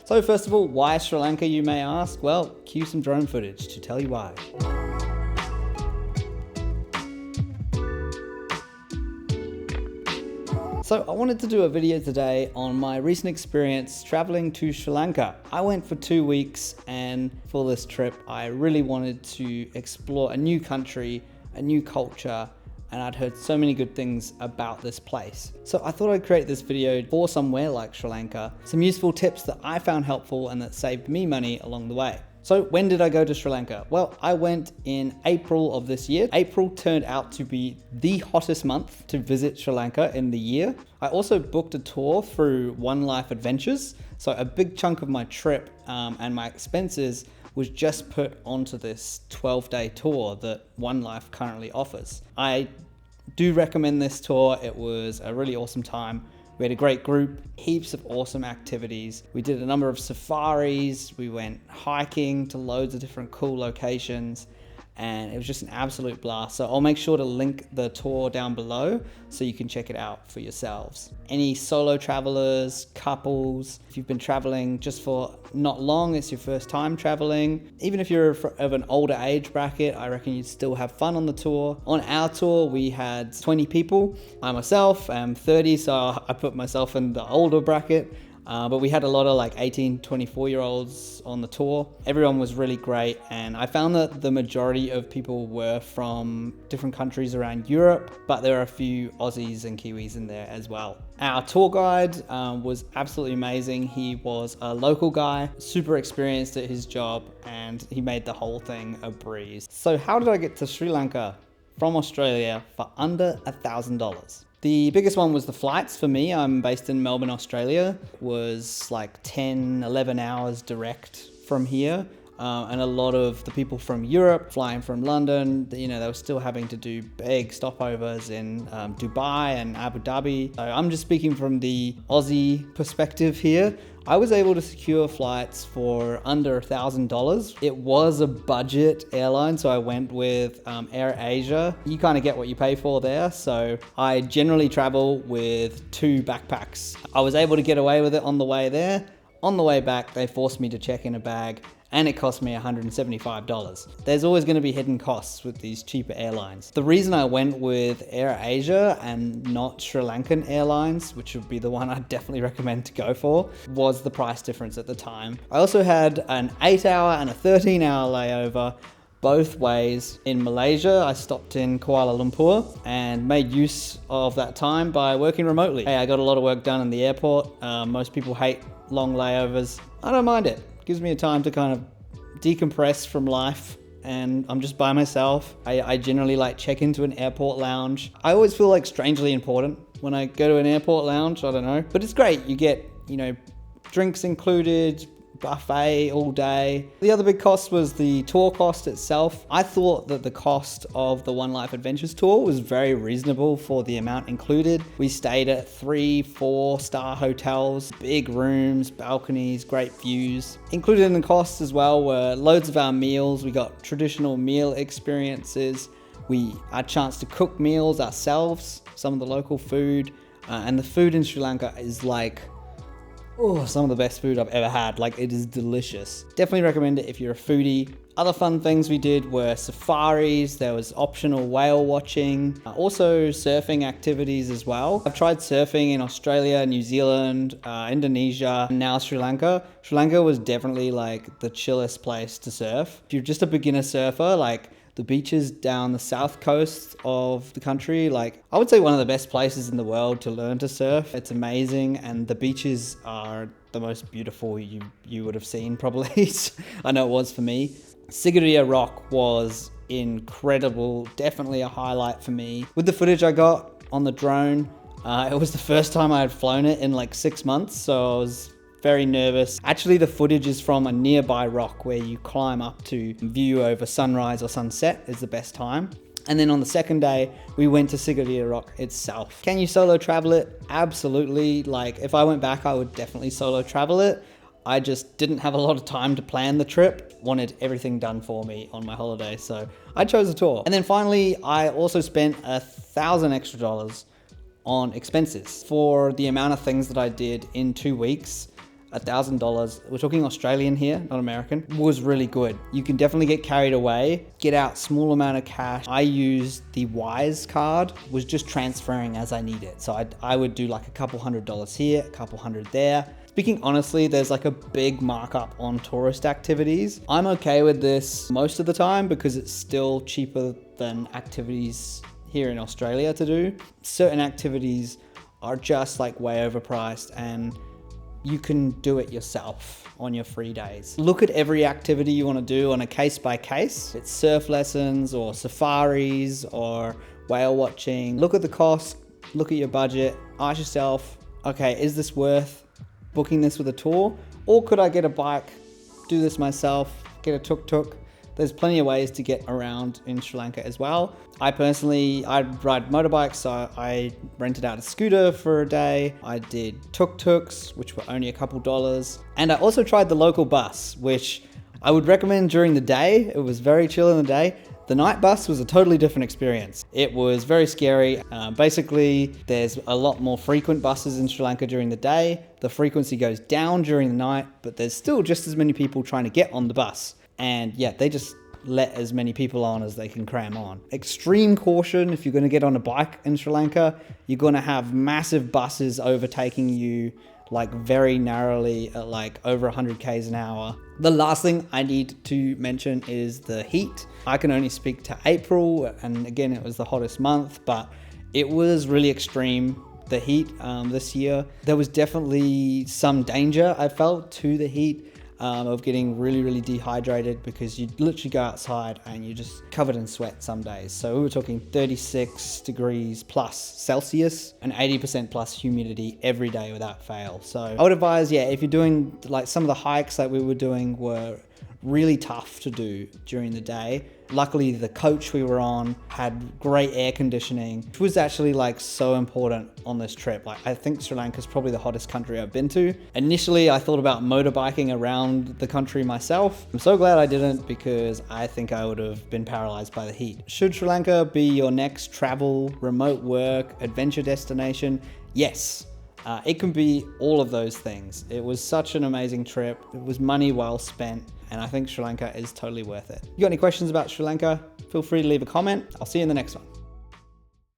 So first of all, why Sri Lanka, you may ask? Well, cue some drone footage to tell you why. So I wanted to do a video today on my recent experience traveling to Sri Lanka. I went for 2 weeks, and for this trip, I really wanted to explore a new country, a new culture, and I'd heard so many good things about this place. So I thought I'd create this video for somewhere like Sri Lanka, some useful tips that I found helpful and that saved me money along the way. So when did I go to Sri Lanka? Well, I went in April of this year. April turned out to be the hottest month to visit Sri Lanka in the year. I also booked a tour through One Life Adventures. So a big chunk of my trip and my expenses was just put onto this 12-day tour that One Life currently offers. I do recommend this tour. It was a really awesome time. We had a great group, heaps of awesome activities. We did a number of safaris, we went hiking to loads of different cool locations, and it was just an absolute blast. So I'll make sure to link the tour down below so you can check it out for yourselves. Any solo travelers, couples, if you've been traveling just for not long, it's your first time traveling. Even if you're of an older age bracket, I reckon you'd still have fun on the tour. On our tour, we had 20 people. I myself am 30, so I put myself in the older bracket. But we had a lot of like 18, 24-year-olds on the tour. Everyone was really great, and I found that the majority of people were from different countries around Europe, but there are a few Aussies and Kiwis in there as well. Our tour guide was absolutely amazing. He was a local guy, super experienced at his job, and he made the whole thing a breeze. So how did I get to Sri Lanka from Australia for under $1,000? The biggest one was the flights for me. I'm based in Melbourne, Australia. It was like 10, 11 hours direct from here. And a lot of the people from Europe flying from London, they were still having to do big stopovers in Dubai and Abu Dhabi. So I'm just speaking from the Aussie perspective here. I was able to secure flights for under $1,000. It was a budget airline, so I went with Air Asia. You kind of get what you pay for there. So I generally travel with 2 backpacks. I was able to get away with it on the way there. On the way back, they forced me to check in a bag, and it cost me $175. There's always going to be hidden costs with these cheaper airlines. The reason I went with Air Asia and not Sri Lankan Airlines, which would be the one I'd definitely recommend to go for, was the price difference at the time. I also had an 8-hour and a 13-hour layover both ways in Malaysia. I stopped in Kuala Lumpur and made use of that time by working remotely. Hey, I got a lot of work done in the airport. Most people hate long layovers. I don't mind it. Gives me a time to kind of decompress from life, and I'm just by myself. I generally like check into an airport lounge. I always feel like strangely important when I go to an airport lounge. I don't know, but it's great. You get, drinks included, buffet all day. The other big cost was the tour cost itself. I thought that the cost of the One Life Adventures tour was very reasonable for the amount included. We stayed at 3-4 star hotels, big rooms, balconies, great views. Included in the costs as well were loads of our meals. We got traditional meal experiences. We had a chance to cook meals ourselves, some of the local food, and the food in Sri Lanka is like, some of the best food I've ever had. Like, it is delicious. Definitely recommend it if you're a foodie. Other fun things we did were safaris. There was optional whale watching, also surfing activities as well. I've tried surfing in Australia, New Zealand, Indonesia, and now Sri Lanka. Sri Lanka was definitely like the chillest place to surf. If you're just a beginner surfer, like the beaches down the south coast of the country, like I would say one of the best places in the world to learn to surf. It's amazing, and the beaches are the most beautiful you would have seen probably. I know it was for me. Sigiriya Rock was incredible, definitely a highlight for me. With the footage I got on the drone, it was the first time I had flown it in like 6 months, so I was very nervous. Actually, the footage is from a nearby rock where you climb up to view over sunrise or sunset is the best time. And then on the second day, we went to Sigiriya Rock itself. Can you solo travel it? Absolutely. Like, if I went back, I would definitely solo travel it. I just didn't have a lot of time to plan the trip, wanted everything done for me on my holiday, so I chose a tour. And then finally, I also spent $1,000 extra on expenses for the amount of things that I did in 2 weeks. $1,000, we're talking Australian here, not American, was really good. You can definitely get carried away, get out small amount of cash. I used the Wise card, was just transferring as I need it. So I would do like a couple $100 here, a couple hundred there. Speaking honestly, there's like a big markup on tourist activities. I'm okay with this most of the time because it's still cheaper than activities here in Australia to do. Certain activities are just like way overpriced and you can do it yourself on your free days. Look at every activity you want to do on a case by case. It's surf lessons or safaris or whale watching. Look at the cost, look at your budget, ask yourself, okay, is this worth booking this with a tour? Or could I get a bike, do this myself, get a tuk-tuk? There's plenty of ways to get around in Sri Lanka as well. I ride motorbikes, so I rented out a scooter for a day. I did tuk-tuks, which were only a couple dollars. And I also tried the local bus, which I would recommend during the day. It was very chill in the day. The night bus was a totally different experience. It was very scary. Basically, there's a lot more frequent buses in Sri Lanka during the day. The frequency goes down during the night, but there's still just as many people trying to get on the bus. And yeah, they just let as many people on as they can cram on. Extreme caution if you're going to get on a bike in Sri Lanka. You're going to have massive buses overtaking you like very narrowly at like over 100 k's an hour. The last thing I need to mention is the heat. I can only speak to April, and again, it was the hottest month, but it was really extreme, the heat this year. There was definitely some danger I felt to the heat. Of getting really, really dehydrated because you literally go outside and you're just covered in sweat some days. So we were talking 36 degrees plus Celsius and 80% plus humidity every day without fail. So I would advise, yeah, if you're doing like some of the hikes that we were doing were really tough to do during the day. Luckily, the coach we were on had great air conditioning, which was actually like so important on this trip. Like, I think Sri Lanka is probably the hottest country I've been to. Initially, I thought about motorbiking around the country myself. I'm so glad I didn't because I think I would have been paralyzed by the heat. Should Sri Lanka be your next travel, remote work, adventure destination? Yes. It can be all of those things. It was such an amazing trip. It was money well spent. And I think Sri Lanka is totally worth it. If you got any questions about Sri Lanka, feel free to leave a comment. I'll see you in the next one.